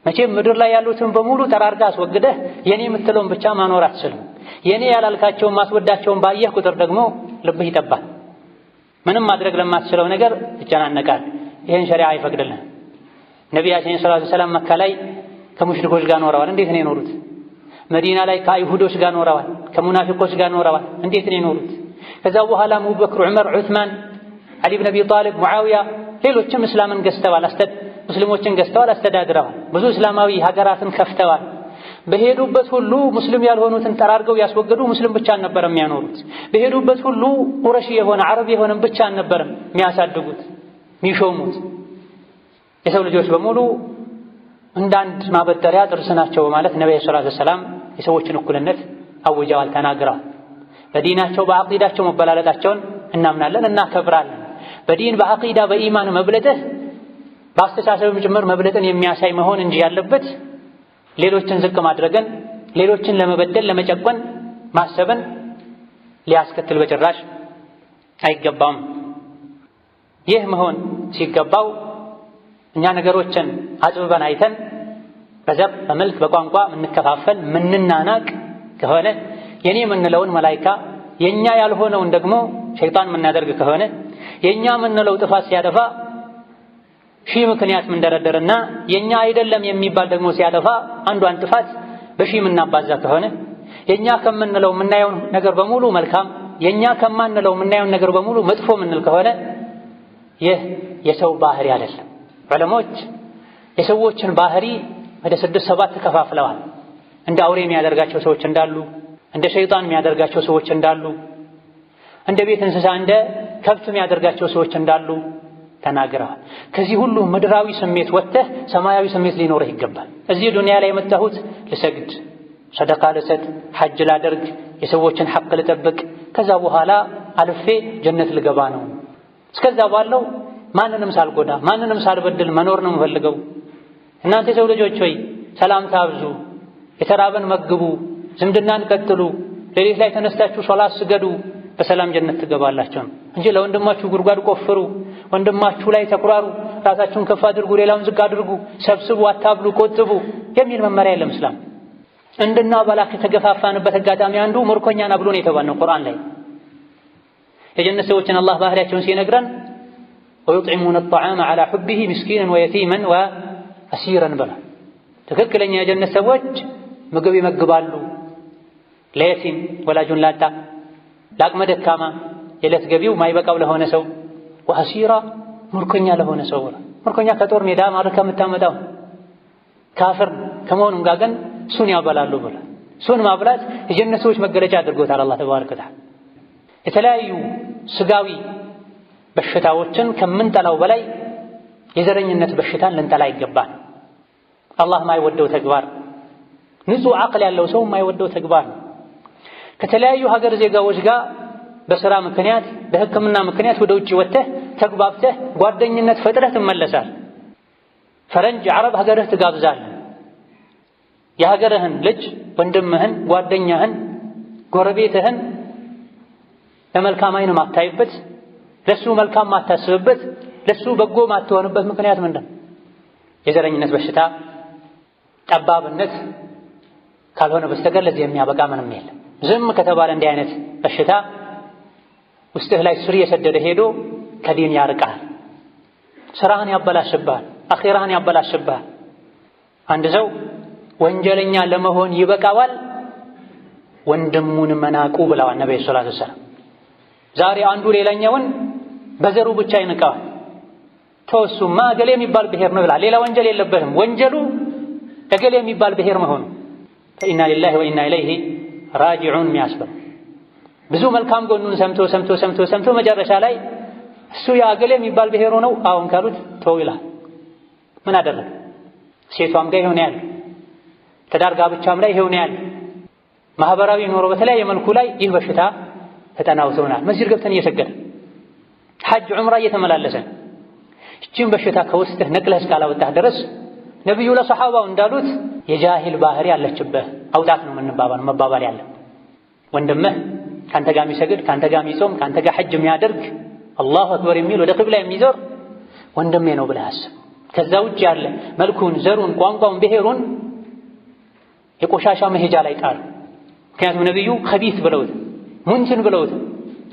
መቼም ምድር ላይ ያሉትን በሙሉ ጠራርጋ አስወግደህ የኔ የምትለውን ብቻ ማኖር አትችልም። የኔ ያላልካቸውን ማስወዳቸውን ባየህ ቁጥር ደግሞ ልብህ ይጠባል። ምንም ማድረግ ለማትችለው ነገር ይጨናነቃል። ይህን ሸሪዓ አይፈቅድልህም። ነቢያችን ሰለላሁ ዐለይሂ ወሰለም መካ ላይ ከሙሽሪኮች ጋር ኖረዋል። እንዴት ነው የኖሩት? መዲና ላይ ከአይሁዶች ጋር ኖረዋል፣ ከሙናፊቆች ጋር ኖረዋል። እንዴት ነው የኖሩት? ከዛ በኋላ አቡበክር፣ ዑመር፣ ዑስማን፣ አሊ ብን አቢ ጣሊብ፣ ሙዓዊያ ሌሎችም እስላምን ገዝተዋል፣ ሙስሊሞችን ገዝተዋል፣ አስተዳድረዋል። ብዙ እስላማዊ ሀገራትን ከፍተዋል። በሄዱበት ሁሉ ሙስሊም ያልሆኑትን ጠራርገው ያስወገዱ፣ ሙስሊም ብቻ አልነበረም የሚያኖሩት። በሄዱበት ሁሉ ቁረሺ የሆነ ዓረብ የሆነም ብቻ አልነበረም የሚያሳድጉት የሚሾሙት። የሰው ልጆች በሙሉ እንዳንድ ማበጠሪያ ጥርስ ናቸው በማለት ነብዩ ሰለላሁ ዐለይሂ ወሰለም የሰዎችን እኩልነት አውጀዋል፣ ተናግረዋል። በዲናቸው በአቂዳቸው መበላለጣቸውን እናምናለን፣ እናከብራለን። በዲን በአቂዳ በኢማን መብለጥህ በአስተሳሰብም ጭምር መብለጥን የሚያሳይ መሆን እንጂ ያለበት ሌሎችን ዝቅ ማድረግን፣ ሌሎችን ለመበደል ለመጨቆን ማሰብን ሊያስከትል በጭራሽ አይገባም። ይህ መሆን ሲገባው እኛ ነገሮችን አጥብበን አይተን በዘር በመልክ በቋንቋ የምንከፋፈል ምንናናቅ ከሆነ የኔ የምንለውን መላኢካ የኛ ያልሆነውን ደግሞ ሸይጣን የምናደርግ ከሆነ የኛ የምንለው ጥፋት ሲያጠፋ ሺህ ምክንያት ምንደረደርና የኛ አይደለም የሚባል ደግሞ ሲያጠፋ አንዷን ጥፋት በሺህ የምናባዛ ከሆነ የኛ ከምንለው የምናየውን ነገር በሙሉ መልካም፣ የኛ ከማንለው የምናየውን ነገር በሙሉ መጥፎ ምንል ከሆነ ይህ የሰው ባህሪ አይደለም። ዑለሞች የሰዎችን ባህሪ ወደ 6-7 ከፋፍለዋል። እንደ አውሬ የሚያደርጋቸው ሰዎች እንዳሉ፣ እንደ ሸይጣን የሚያደርጋቸው ሰዎች እንዳሉ፣ እንደ ቤት እንስሳ እንደ ከብት የሚያደርጋቸው ሰዎች እንዳሉ ተናግረዋል። ከዚህ ሁሉ ምድራዊ ስሜት ወጥተህ ሰማያዊ ስሜት ሊኖርህ ይገባል። እዚህ ዱንያ ላይ የመጣሁት ልሰግድ፣ ሰደቃ ልሰጥ፣ ሐጅ ላደርግ፣ የሰዎችን ሐቅ ልጠብቅ፣ ከዛ በኋላ አልፌ ጀነት ልገባ ነው። እስከዛ ባለው ማንንም ሳልጎዳ ማንንም ሳልበድል መኖር ነው የምፈልገው። እናንተ የሰው ልጆች ሆይ ሰላምታ አብዙ፣ የተራበን መግቡ፣ ዝምድናን ቀጥሉ፣ ሌሊት ላይ ተነስታችሁ ሶላት ስገዱ፣ በሰላም ጀነት ትገባላችሁ እንጂ ለወንድማችሁ ጉድጓድ ቆፍሩ፣ ወንድማችሁ ላይ ተኩራሩ፣ ራሳችሁን ከፍ አድርጉ፣ ሌላውን ዝቅ አድርጉ፣ ሰብስቡ፣ አታብሉ፣ ቆጥቡ የሚል መመሪያ የለም እስላም። እንድናበላ ከተገፋፋንበት አጋጣሚ አንዱ ምርኮኛና ብሎ ነው የተባልነው ቁርአን ላይ። የጀነት ሰዎችን አላህ ባህሪያቸውን ሲነግረን ወዩጥዒሙነ አጠዓመ ዐላ ሑቢሂ ምስኪነን ወየቲመን ወአሲረን ብሏል። ትክክለኛ የጀነት ሰዎች ምግብ ይመግባሉ ለየቲም ወላጁን ላጣ፣ ለአቅመ ደካማ የዕለት ገቢው ማይበቃው ለሆነ ሰው፣ ወአሲራ ምርኮኛ ለሆነ ሰው። ምርኮኛ ከጦር ሜዳ ማርከ የምታመጣው ካፍር ከመሆኑም ጋር ግን እሱን ያበላሉ ብሏል። እሱን ማብላት የጀነት ሰዎች መገለጫ አድርጎታል አላህ ተባረከ ወተዓላ። የተለያዩ ስጋዊ በሽታዎችን ከምንጠላው በላይ የዘረኝነት በሽታን ልንጠላ ይገባል። አላህ የማይወደው ተግባር፣ ንጹህ አቅል ያለው ሰው የማይወደው ተግባር ነው። ከተለያዩ ሀገር ዜጋዎች ጋር በሥራ ምክንያት በሕክምና ምክንያት ወደ ውጭ ወጥተህ ተግባብተህ ጓደኝነት ፈጥረህ ትመለሳል። ፈረንጅ ዓረብ ሀገርህ ትጋብዛለህ። የሀገርህን ልጅ ወንድምህን፣ ጓደኛህን፣ ጎረቤትህን ለመልካም አይን ማታይበት፣ ለሱ መልካም ማታስብበት፣ ለሱ በጎ ማትሆንበት ምክንያት ምንድን? የዘረኝነት በሽታ ጠባብነት ካልሆነ በስተቀር ለዚህ የሚያበቃ ምንም የለም። ዝም ከተባለ እንዲህ አይነት በሽታ ውስጥህ ላይ ስር የሰደደ ሄዶ ከዲን ያርቃል፣ ስራህን ያበላሽብሃል፣ አኺራህን ያበላሽብሃል። አንድ ሰው ወንጀለኛ ለመሆን ይበቃዋል ወንድሙን መናቁ ብለዋል ነብዩ ሰለላሁ ዐለይሂ ወሰለም። ዛሬ አንዱ ሌላኛውን በዘሩ ብቻ ይንቀዋል። ተወሱማ እገሌ የሚባል ብሔር ነው ብለሃል። ሌላ ወንጀል የለበትም። ወንጀሉ እገሌ የሚባል ብሔር መሆኑ ፈኢና ሊላሂ ወኢና ኢለይሂ ራጂዑን የሚያስብል ብዙ መልካም ጎኑን ሰምቶ መጨረሻ ላይ እሱ የእገሌ የሚባል ብሔሩ ነው አሁን ካሉት ተው ይላል። ምን አደረገ? ሴቷም ጋር ይሆን ያለ ትዳር ጋብቻም ላይ ይሆን ያለ ማህበራዊ ኑሮ በተለያየ መልኩ ላይ ይህ በሽታ ተጠናውቶናል። መስጂድ ገብተን እየሰገደ ሐጅ ዑምራ እየተመላለሰ እቺን በሽታ ከውስጥህ ነቅለህ እስካላወጣህ ድረስ ነብዩ ለሰሐባው እንዳሉት የጃሂል ባህሪ ያለችብህ አውጣት ነው መባባል ያለ ወንድምህ ካንተ ጋር የሚሰግድ ካንተ ጋር የሚጾም ካንተ ጋር ሐጅ የሚያደርግ አላሁ አክበር የሚል ወደ ቂብላ የሚዞር ወንድሜ ነው ብለህ አስብ። ከዛ ውጭ ያለ መልኩን፣ ዘሩን፣ ቋንቋውን፣ ብሔሩን የቆሻሻ መሄጃ ላይ ጣሉ። ምክንያቱም ነብዩ ኸቢት ብለውት ሙንትን ብለውት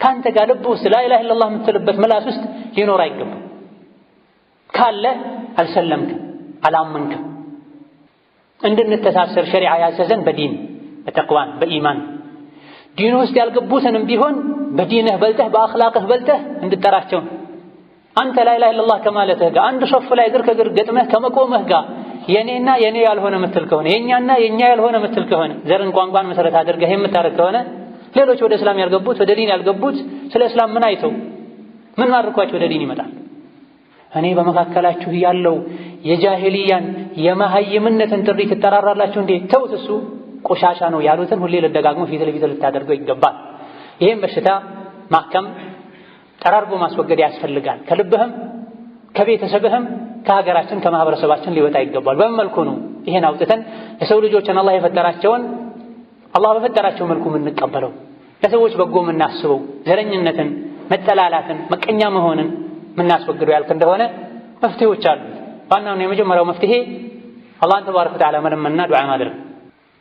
ካንተ ጋር ልብ ውስጥ ላኢላሃ ኢለላህ የምትልበት ምላስ ውስጥ ሊኖር አይገባም። ካለ አልሰለምክም፣ አላመንክም። እንድንተሳሰር ሸሪዓ ያዘዘን በዲን በተቅዋን በኢማን ዲን ውስጥ ያልገቡትንም ቢሆን በዲንህ በልተህ በአኽላቅህ በልተህ እንድጠራቸው አንተ ላኢላሃ ኢለላህ ከማለትህ ጋር አንድ ሶፍ ላይ እግር ከእግር ገጥመህ ከመቆምህ ጋር የኔና የኔ ያልሆነ ምትል ከሆነ የኛና የኛ ያልሆነ ምትል ከሆነ ዘርን ቋንቋን መሰረት አድርገህ የምታረግ ከሆነ ሌሎች ወደ እስላም ያልገቡት ወደ ዲን ያልገቡት ስለ እስላም ምን አይተው ምን ማድረኳቸው ወደ ዲን ይመጣል? እኔ በመካከላችሁ ያለው የጃሂልያን የመሃይምነትን ጥሪ ትጠራራላችሁ እንዴ? ተውት፣ እሱ ቆሻሻ ነው ያሉትን ሁሌ ለደጋግሞ ፊት ለፊት ልታደርገው ይገባል። ይሄን በሽታ ማከም ጠራርጎ ማስወገድ ያስፈልጋል። ከልብህም ከቤተሰብህም ከሀገራችን ከማህበረሰባችን ሊወጣ ይገባል። በምን መልኩ ነው ይሄን አውጥተን የሰው ልጆችን አላህ የፈጠራቸውን አላህ በፈጠራቸው መልኩ የምንቀበለው ለሰዎች በጎ የምናስበው ዘረኝነትን፣ መጠላላትን፣ መቀኛ መሆንን የምናስወግደው ያልክ እንደሆነ መፍትሄዎች አሉ። ዋናውና የመጀመሪያው መፍትሄ አላህን ተባረከ ወተዓላ መለመንና ዱዓ ማድረግ።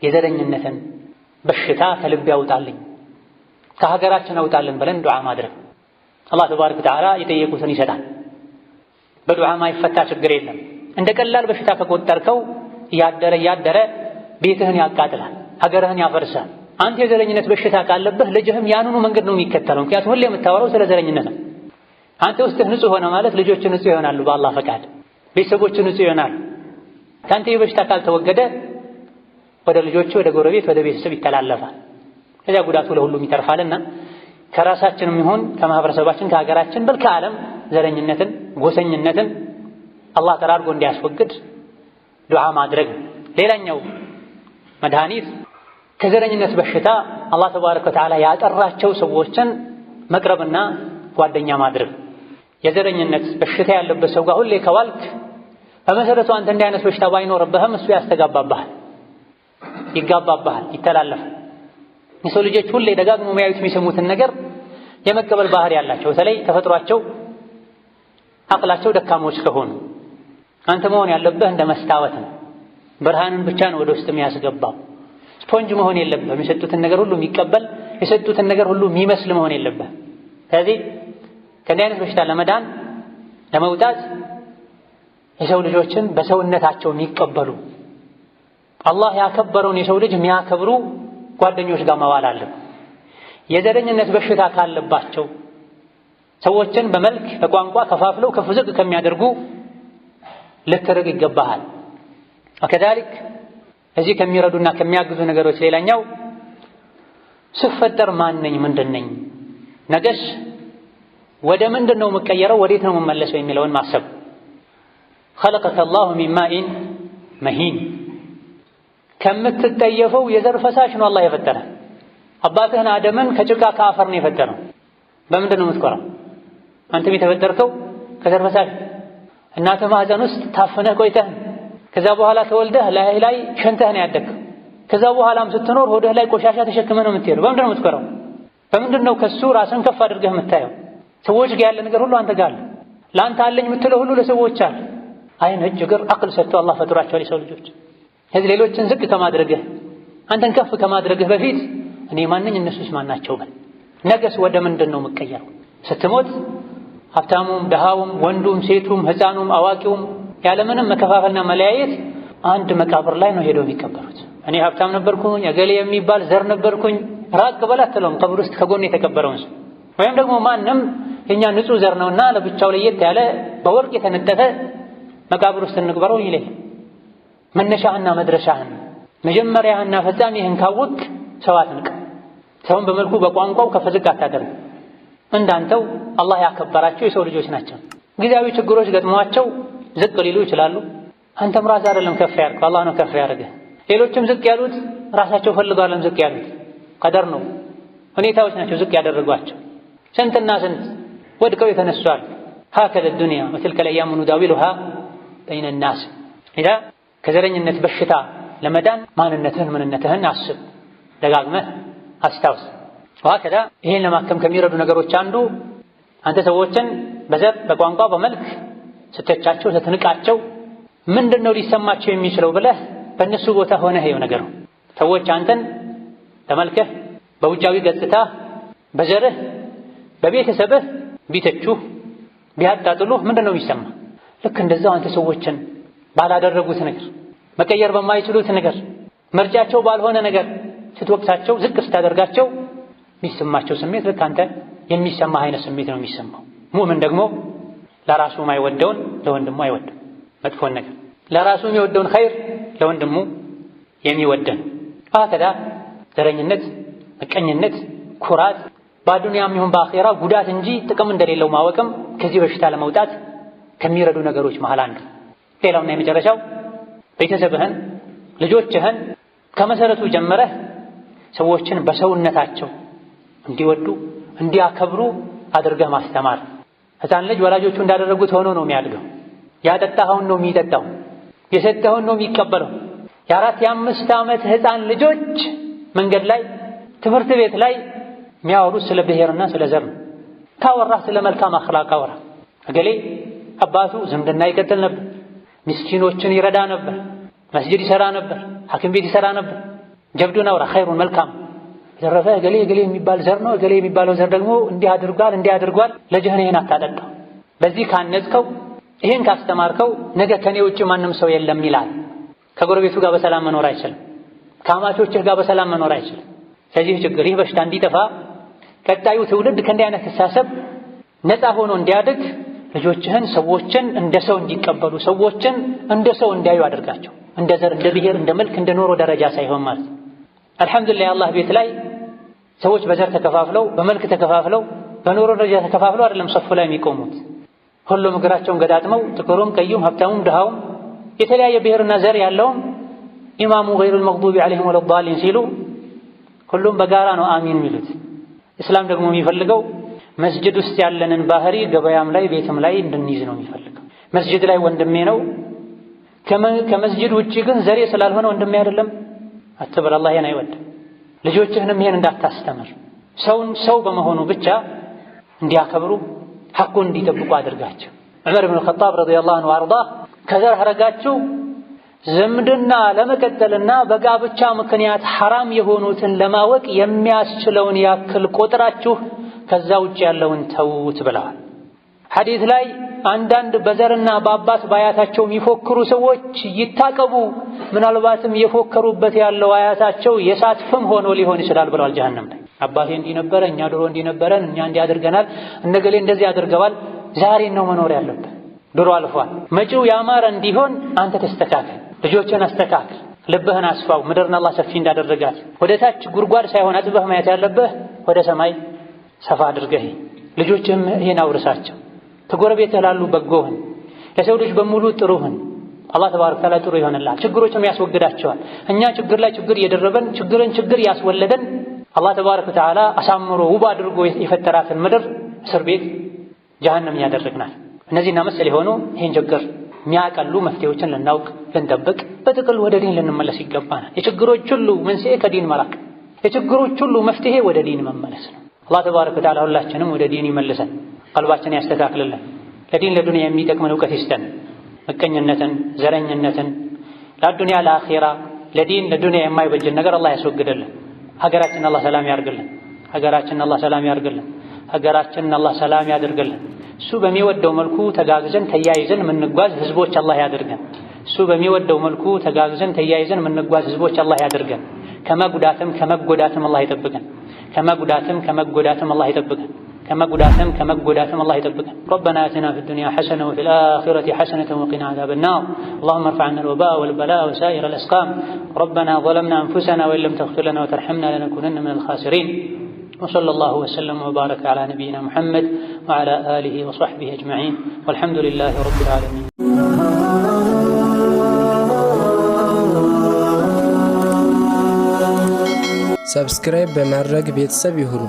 የዘረኝነትን በሽታ ከልብ ያውጣልኝ ከሀገራችን አውጣልን ብለን ዱዓ ማድረግ። አላህ ተባረከ ወተዓላ የጠየቁትን ይሰጣል። በዱዓ ማይፈታ ችግር የለም። እንደ ቀላል በሽታ ከቆጠርከው እያደረ ቤትህን ያቃጥላል፣ ሀገርህን ያፈርሳል። አንተ የዘረኝነት በሽታ ካለብህ ልጅህም ያንኑ መንገድ ነው የሚከተለው። ምክንያቱም ሁሌ የምታወራው ስለ ዘረኝነት ነው። አንተ ውስጥህ ንጹህ ሆነ ማለት ልጆች ንጹህ ይሆናሉ፣ በአላህ ፈቃድ ቤተሰቦች ንጹህ ይሆናሉ። ከአንተ የበሽታ ካልተወገደ ወደ ልጆች፣ ወደ ጎረቤት፣ ወደ ቤተሰብ ይተላለፋል። ከዚያ ጉዳቱ ለሁሉም ይተርፋልና ከራሳችንም ይሁን ከማህበረሰባችን ከሀገራችን በል ከዓለም ዘረኝነትን፣ ጎሰኝነትን አላህ ጠራርጎ እንዲያስወግድ ዱዓ ማድረግ። ሌላኛው መድኃኒት ከዘረኝነት በሽታ አላህ ተባረከ ወተዓላ ያጠራቸው ሰዎችን መቅረብና ጓደኛ ማድረግ። የዘረኝነት በሽታ ያለበት ሰው ጋር ሁሌ ከዋልክ በመሰረቱ አንተ እንዲህ አይነት በሽታ ባይኖርብህም እሱ ያስተጋባብሃል፣ ይጋባብሃል፣ ይተላለፋል። የሰው ልጆች ሁሌ ደጋግሞ የሚያዩት የሚሰሙትን ነገር የመቀበል ባህሪ ያላቸው በተለይ ተፈጥሯቸው አቅላቸው ደካሞች ከሆኑ አንተ መሆን ያለብህ እንደ መስታወት ነው። ብርሃንን ብቻ ነው ወደ ውስጥ የሚያስገባው። ስፖንጅ መሆን የለብህም። የሰጡትን ነገር ሁሉ የሚቀበል የሰጡትን ነገር ሁሉ የሚመስል መሆን የለብህም። ስለዚህ ከእንዲህ አይነት በሽታ ለመዳን ለመውጣት የሰው ልጆችን በሰውነታቸው የሚቀበሉ አላህ ያከበረውን የሰው ልጅ የሚያከብሩ ጓደኞች ጋር መዋል አለብን። የዘረኝነት በሽታ ካለባቸው ሰዎችን በመልክ በቋንቋ ከፋፍለው ከፍ ዝቅ ከሚያደርጉ ልትርቅ ይገባሃል። ወከዛሊክ እዚህ ከሚረዱና ከሚያግዙ ነገሮች ሌላኛው ስፈጠር ማን ነኝ ምንድን ነኝ፣ ነገስ ወደ ምንድን ነው የምቀየረው ወዴት ነው የምመለሰው የሚለውን ማሰብ። خلقك الله من ماء مهين ከምትጠየፈው የዘር ፈሳሽ ነው አላህ የፈጠረ። አባትህን አደምን ከጭቃ ከአፈር ነው የፈጠረው። በምንድን ነው የምትኮራው? አንተም የተፈጠርከው ከዘር ፈሳሽ። እናትህ ማህፀን ውስጥ ታፍነህ ቆይተህ ከዛ በኋላ ተወልደህ ላይ ሸንተህ ነው ያደግከው። ከዛ በኋላም ስትኖር ሆድህ ላይ ቆሻሻ ተሸክመህ ነው የምትሄደው። በምንድን ነው የምትኮራው? በምንድን ነው ከሱ ራስን ከፍ አድርገህ የምታየው? ሰዎች ጋር ያለ ነገር ሁሉ አንተ ጋር አለ። ለአንተ አለኝ የምትለው ሁሉ ለሰዎች አለ። አይን፣ እጅ፣ እግር፣ አቅል ሰጥቶ አላህ ፈጥሯቸዋል የሰው ልጆች። ስለዚህ ሌሎችን ዝቅ ከማድረግህ አንተን ከፍ ከማድረግህ በፊት እኔ ማንኝ እነሱስ ማናቸው በል። ነገስ ወደ ምንድን ነው የምቀየረው? ስትሞት ሀብታሙም ደሃውም ወንዱም ሴቱም ሕፃኑም አዋቂውም ያለምንም መከፋፈልና መለያየት አንድ መቃብር ላይ ነው ሄደው የሚቀበሩት። እኔ ሀብታም ነበርኩኝ እገሌ የሚባል ዘር ነበርኩኝ ራቅ በል አትለውም። ቀብር ውስጥ ከጎን የተቀበረውን ሰው ወይም ደግሞ ማንም የኛ ንጹህ ዘር ነውና ለብቻው ለየት ያለ በወርቅ የተነጠፈ መቃብር ውስጥ እንቅበረው ይለኝ። መነሻህና መድረሻህን መጀመሪያህና ፈጻሚህን ካወቅ ሰው አትንቅ። ሰውን በመልኩ በቋንቋው ከፍ ዝቅ አታደርግ። እንዳንተው አላህ ያከበራቸው የሰው ልጆች ናቸው። ጊዜያዊ ችግሮች ገጥሟቸው ዝቅ ሊሉ ይችላሉ። አንተም ራስህ አይደለም ከፍ ያልከው፣ አላህ ነው ከፍ ያደረገህ። ሌሎችም ዝቅ ያሉት ራሳቸው ፈልገው አይደለም ዝቅ ያሉት፣ ቀደር ነው፣ ሁኔታዎች ናቸው ዝቅ ያደረጓቸው። ስንትና ስንት ወድቀው የተነሷል። ሀከለ ዱንያ ወትልከ ለአያሙ ኑዳዊሉሃ በይነ ናስ። ኢዳ ከዘረኝነት በሽታ ለመዳን ማንነትህን ምንነትህን አስብ፣ ደጋግመህ አስታውስ። ወሀከዛ ይሄን ለማከም ከሚረዱ ነገሮች አንዱ አንተ ሰዎችን በዘር በቋንቋ በመልክ ስትተቻቸው ስትንቃቸው ምንድነው ሊሰማቸው የሚችለው ብለህ በእነሱ ቦታ ሆነህ ይኸው ነገሩ። ሰዎች አንተን በመልክህ በውጫዊ ገጽታ በዘርህ በቤተሰብህ ቢተቹህ ቢያጣጥሉህ ምንድነው የሚሰማ? ልክ እንደዛው አንተ ሰዎችን ባላደረጉት ነገር መቀየር በማይችሉት ነገር ምርጫቸው ባልሆነ ነገር ስትወቅሳቸው ዝቅ ስታደርጋቸው የሚሰማቸው ስሜት ልክ አንተ የሚሰማህ አይነት ስሜት ነው የሚሰማው። ሙእምን ደግሞ ለራሱ የማይወደውን ለወንድሙ አይወድም። መጥፎን ነገር ለራሱ የሚወደውን ኸይር ለወንድሙ የሚወደን። አከዳ ዘረኝነት፣ ምቀኝነት፣ ኩራት በዱንያም ይሁን በአኼራ ጉዳት እንጂ ጥቅም እንደሌለው ማወቅም ከዚህ በሽታ ለመውጣት ከሚረዱ ነገሮች መሃል አንዱ። ሌላውና የመጨረሻው ቤተሰብህን ልጆችህን ከመሰረቱ ጀምረህ ሰዎችን በሰውነታቸው እንዲወዱ እንዲያከብሩ አድርገህ ማስተማር። ሕፃን ልጅ ወላጆቹ እንዳደረጉት ሆኖ ነው የሚያድገው። ያጠጣኸውን ነው የሚጠጣው፣ የሰጠኸውን ነው የሚቀበለው። የ4 የ5 ዓመት ሕፃን ልጆች መንገድ ላይ ትምህርት ቤት ላይ የሚያወሩት ስለ ብሔርና ስለ ዘር ነው። ካወራህ ስለ መልካም አኽላቅ አውራ። እገሌ አባቱ ዝምድና ይቀጥል ነበር፣ ምስኪኖችን ይረዳ ነበር፣ መስጂድ ይሰራ ነበር፣ ሐኪም ቤት ይሰራ ነበር። ጀብዱን አውራ፣ ኸይሩን መልካም። በተረፈ እገሌ የሚባል ዘር ነው፣ እገሌ የሚባለው ዘር ደግሞ እንዲህ አድርጓል፣ ልጅህን ይሄን አታጠጣው። በዚህ ካነጽከው ይሄን ካስተማርከው ነገ ከኔ ውጭ ማንም ሰው የለም ይላል። ከጎረቤቱ ጋር በሰላም መኖር አይችልም። ከአማቾችህ ጋር በሰላም መኖር አይችልም። ስለዚህ ችግር ይህ በሽታ እንዲጠፋ ቀጣዩ ትውልድ ከእንዲህ አይነት አስተሳሰብ ነፃ ሆኖ እንዲያድግ ልጆችህን ሰዎችን እንደ ሰው እንዲቀበሉ ሰዎችን እንደ ሰው እንዲያዩ አድርጋቸው። እንደ ዘር፣ እንደ ብሔር፣ እንደ መልክ፣ እንደ ኖሮ ደረጃ ሳይሆን ማለት ነው። አልሐምዱሊላህ አላህ ቤት ላይ ሰዎች በዘር ተከፋፍለው በመልክ ተከፋፍለው በኖሮ ደረጃ ተከፋፍለው አይደለም ሰፉ ላይ የሚቆሙት። ሁሉም እግራቸውን ገጣጥመው ጥቁሩም፣ ቀዩም፣ ሀብታሙም፣ ድሃውም የተለያየ ብሔርና ዘር ያለውም ኢማሙ ገይሩል መግዱቢ ዐለይሂም ወለዷሊን ሲሉ ሁሉም በጋራ ነው አሚን የሚሉት። እስላም ደግሞ የሚፈልገው መስጂድ ውስጥ ያለንን ባህሪ ገበያም ላይ ቤትም ላይ እንድንይዝ ነው የሚፈልገው። መስጂድ ላይ ወንድሜ ነው፣ ከመስጂድ ውጪ ግን ዘሬ ስላልሆነ ወንድሜ አይደለም አትበል። አላህ ይሄን አይወድም። ልጆችህንም ይሄን እንዳታስተምር። ሰውን ሰው በመሆኑ ብቻ እንዲያከብሩ ሐቁን እንዲጠብቁ አድርጋቸው። ዑመር ኢብኑ ኸጣብ ረዲየላሁ ዐንሁ አርዳህ ከዘር ሐረጋችሁ ዝምድና ለመቀጠልና በጋብቻ ምክንያት ሐራም የሆኑትን ለማወቅ የሚያስችለውን ያክል ቆጥራችሁ ከዛ ውጭ ያለውን ተውት ብለዋል። ሐዲስ ላይ አንዳንድ በዘርና በአባት ባያታቸው የሚፎክሩ ሰዎች ይታቀቡ፣ ምናልባትም የፎከሩበት ያለው አያታቸው የእሳት ፍም ሆኖ ሊሆን ይችላል ብለዋል። ጀሀነም ላይ አባቴ እንዲህ ነበረ፣ እኛ ድሮ እንዲህ ነበረን፣ እኛ እንዲህ አድርገናል፣ እነገሌ እንደዚህ አድርገዋል። ዛሬን ነው መኖር ያለብን። ድሮ አልፏል። መጪው ያማረ እንዲሆን አንተ ተስተካከል፣ ልጆችን አስተካክል፣ ልብህን አስፋው። ምድርን አላህ ሰፊ እንዳደረጋት ወደ ታች ጉድጓድ ሳይሆን አጥበህ ማየት ያለብህ ወደ ሰማይ ሰፋ አድርገህ ልጆችህም ይሄን አውርሳቸው። ከጎረቤትህ ላሉ በጎህን፣ ለሰው ልጅ በሙሉ ጥሩህን። አላህ ተባረከ ወተዓላ ጥሩ ይሆንልሃል፣ ችግሮችም ያስወግዳቸዋል። እኛ ችግር ላይ ችግር እየደረበን ችግር ያስወለደን አላህ ተባረከ ወተዓላ አሳምሮ ውብ አድርጎ የፈጠራትን ምድር እስር ቤት ጀሀነም ያደረግናል። እነዚህና መሰል የሆኑ ይህን ችግር የሚያቀሉ መፍትሄዎችን ልናውቅ ልንጠብቅ፣ በጥቅል ወደ ዲን ልንመለስ ይገባናል። የችግሮች ሁሉ መንስኤ ከዲን መራቅ፣ የችግሮች ሁሉ መፍትሄ ወደ ዲን መመለስ ነው። አላህ ተባረከ ወተዓላ ሁላችንም ወደ ዲን ይመልሰን፣ ቀልባችን ያስተካክልልን፣ ለዲን ለዱንያ የሚጠቅመን እውቀት ይስጠን። ምቀኝነትን፣ ዘረኝነትን ለዱንያ ለአኺራ ለዲን ለዱንያ የማይበጅን ነገር አላህ ያስወግድልን። ሀገራችንን አላህ ሰላም ያርግልን። ሀገራችንን አላህ ሰላም ያርግልን። ሀገራችንን አላህ ሰላም ያድርግልን። እሱ በሚወደው መልኩ ተጋግዘን ተያይዘን የምንጓዝ ህዝቦች አላህ ያድርገን። እሱ በሚወደው መልኩ ተጋግዘን ተያይዘን የምንጓዝ ህዝቦች አላህ ያድርገን። ከመጉዳትም ከመጎዳትም አላህ ይጠብቀን። ከመጉዳትም ከመጎዳትም አላህ ይጠብቀን። ከመጉዳትም ከመጎዳትም አላህ ይጠብቀን። ربنا آتنا في الدنيا حسنة وفي الآخرة حسنة وقنا عذاب النار اللهم ارفع عنا الوباء والبلاء وسائر الأسقام ربنا ظلمنا أنفسنا وإن لم تغفر لنا وترحمنا لنكونن من الخاسرين وصلى الله وسلم وبارك على نبينا محمد وعلى آله وصحبه أجمعين والحمد لله رب العالمين. ሰብስክራይብ በማድረግ ቤተሰብ ይሁኑ።